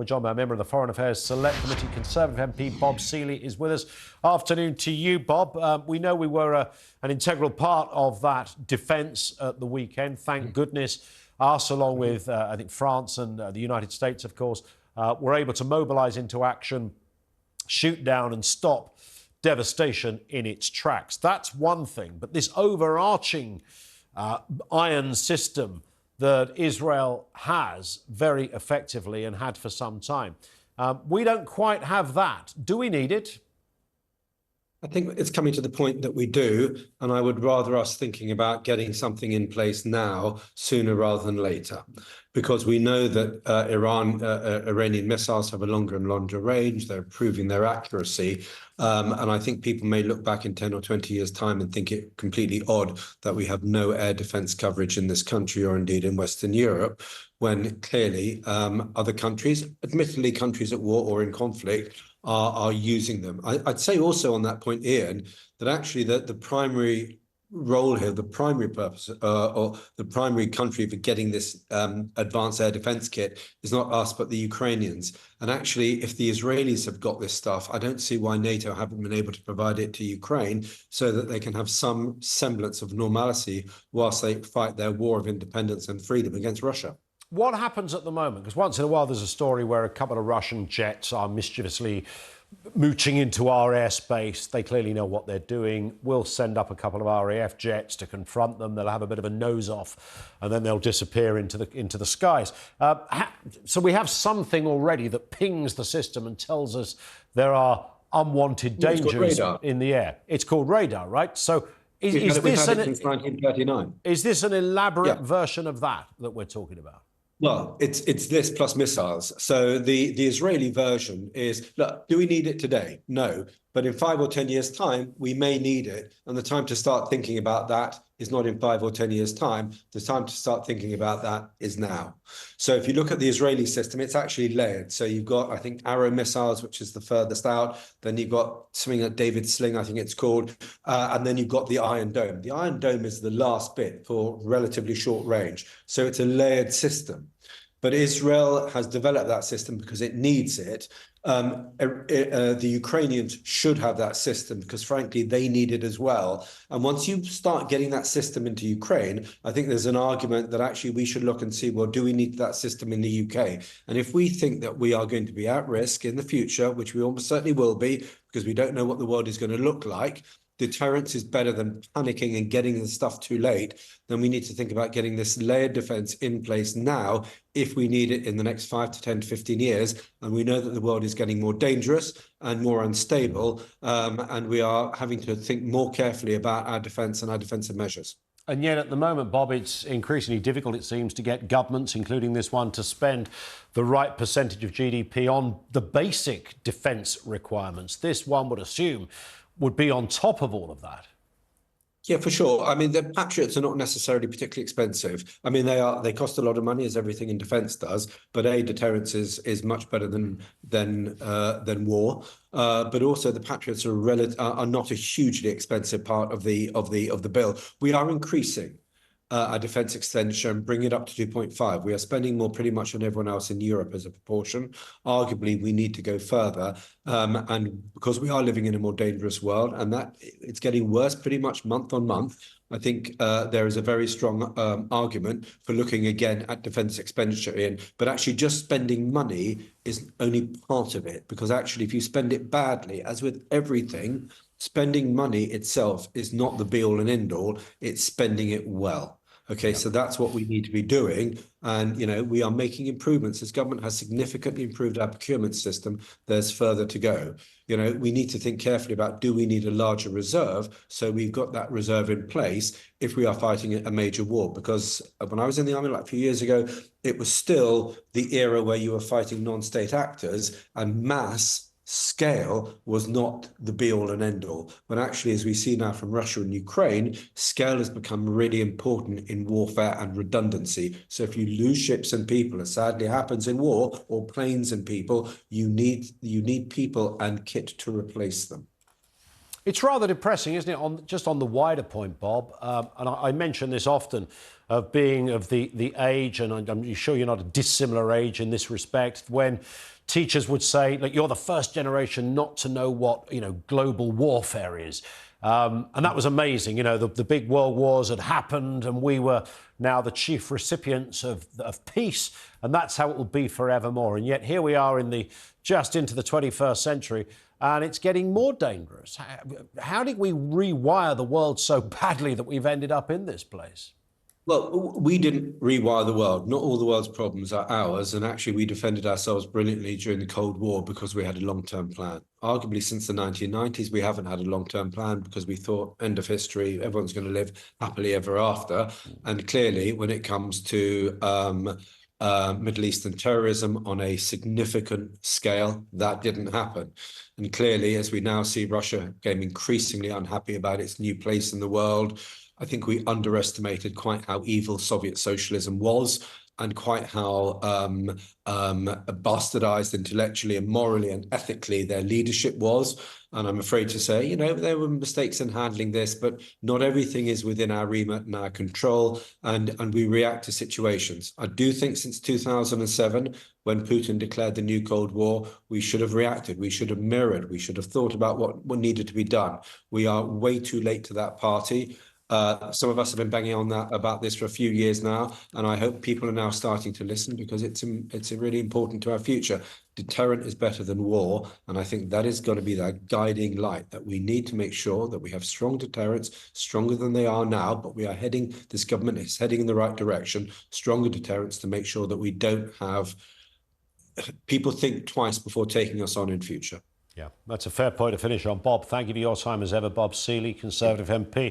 We're joined by a member of the Foreign Affairs Select Committee, Conservative MP Bob Seely is with us. Afternoon to you, Bob. We know we were an integral part of that defence at the weekend. Thank goodness us, along with, I think, France and the United States, of course, were able to mobilise into action, shoot down and stop devastation in its tracks. That's one thing. But this overarching iron system that Israel has very effectively and had for some time, we don't quite have that. Do we need it? I think it's coming to the point that we do, and I would rather us thinking about getting something in place now sooner rather than later, because we know that Iranian missiles have a longer and longer range. They're improving their accuracy. And I think people may look back in 10 or 20 years' time and think it completely odd that we have no air defense coverage in this country or indeed in Western Europe, when clearly other countries, admittedly countries at war or in conflict, are using them. I'd say also on that point, Ian, that actually the primary role here, the primary purpose or the primary country for getting this advanced air defense kit is not us, but the Ukrainians. And actually, if the Israelis have got this stuff, I don't see why NATO haven't been able to provide it to Ukraine so that they can have some semblance of normalcy whilst they fight their war of independence and freedom against Russia. What happens at the moment? Because once in a while there's a story where a couple of Russian jets are mischievously mooching into our airspace. They clearly know what they're doing. We'll send up a couple of RAF jets to confront them. They'll have a bit of a nose off and then they'll disappear into the skies. So we have something already that pings the system and tells us there are unwanted dangers in the air. It's called radar, right? So is this since 1939. Is this an elaborate version of that we're talking about? Well, it's this plus missiles. So the Israeli version is, look, do we need it today? No. But in 5 or 10 years' time, we may need it. And the time to start thinking about that is not in 5 or 10 years' time. The time to start thinking about that is now. So if you look at the Israeli system, it's actually layered. So you've got, I think, Arrow missiles, which is the furthest out. Then you've got something like David Sling, I think it's called. And then you've got the Iron Dome. The Iron Dome is the last bit for relatively short range. So it's a layered system. But Israel has developed that system because it needs it. The Ukrainians should have that system because, frankly, they need it as well. And once you start getting that system into Ukraine, I think there's an argument that actually we should look and see, well, do we need that system in the UK? And if we think that we are going to be at risk in the future, which we almost certainly will be, because we don't know what the world is going to look like, deterrence is better than panicking and getting the stuff too late, then we need to think about getting this layered defense in place now if we need it in the next 5 to 10 to 15 years. And we know that the world is getting more dangerous and more unstable, and we are having to think more carefully about our defense and our defensive measures. And yet at the moment, Bob, it's increasingly difficult, it seems, to get governments, including this one, to spend the right percentage of GDP on the basic defence requirements. This one would assume would be on top of all of that. Yeah, for sure. I mean, the Patriots are not necessarily particularly expensive. I mean, they cost a lot of money, as everything in defence does. But deterrence is much better than war. But also, the Patriots are not a hugely expensive part of the bill. We are increasing our defence expenditure and bring it up to 2.5. We are spending more pretty much on everyone else in Europe as a proportion. Arguably, we need to go further. And because we are living in a more dangerous world and that it's getting worse pretty much month on month, I think there is a very strong argument for looking again at defence expenditure but actually just spending money is only part of it, because actually if you spend it badly, as with everything, spending money itself is not the be all and end all, it's spending it well. Okay, so that's what we need to be doing. And, we are making improvements. This government has significantly improved our procurement system. There's further to go. We need to think carefully about, do we need a larger reserve? So we've got that reserve in place if we are fighting a major war. Because when I was in the army like a few years ago, it was still the era where you were fighting non-state actors, and mass scale was not the be-all and end-all. But actually, as we see now from Russia and Ukraine, scale has become really important in warfare and redundancy. So if you lose ships and people, as sadly happens in war, or planes and people, you need people and kit to replace them. It's rather depressing, isn't it? Just on the wider point, Bob, and I mention this often, of being of the age, and I'm sure you're not a dissimilar age in this respect, when teachers would say, "Look, you're the first generation not to know what global warfare is." And that was amazing. The big world wars had happened, and we were now the chief recipients of peace, and that's how it will be forevermore. And yet here we are just into the 21st century, and it's getting more dangerous. How did we rewire the world so badly that we've ended up in this place? Well, we didn't rewire the world. Not all the world's problems are ours. And actually, we defended ourselves brilliantly during the Cold War because we had a long-term plan. Arguably, since the 1990s, we haven't had a long-term plan because we thought, end of history, everyone's going to live happily ever after. And clearly, when it comes to Middle Eastern terrorism on a significant scale, that didn't happen. And clearly, as we now see Russia getting increasingly unhappy about its new place in the world, I think we underestimated quite how evil Soviet socialism was and quite how bastardized intellectually and morally and ethically their leadership was. And I'm afraid to say, there were mistakes in handling this, but not everything is within our remit and our control, and we react to situations. I do think since 2007, when Putin declared the new Cold War, we should have reacted. We should have mirrored. We should have thought about what needed to be done. We are way too late to that party. Some of us have been banging on about this for a few years now, and I hope people are now starting to listen because it's really important to our future. Deterrent is better than war, and I think that is going to be that guiding light, that we need to make sure that we have strong deterrents, stronger than they are now, but this government is heading in the right direction, stronger deterrents to make sure that we don't have people think twice before taking us on in future. Yeah, that's a fair point to finish on. Bob, thank you for your time as ever. Bob Seely, Conservative MP.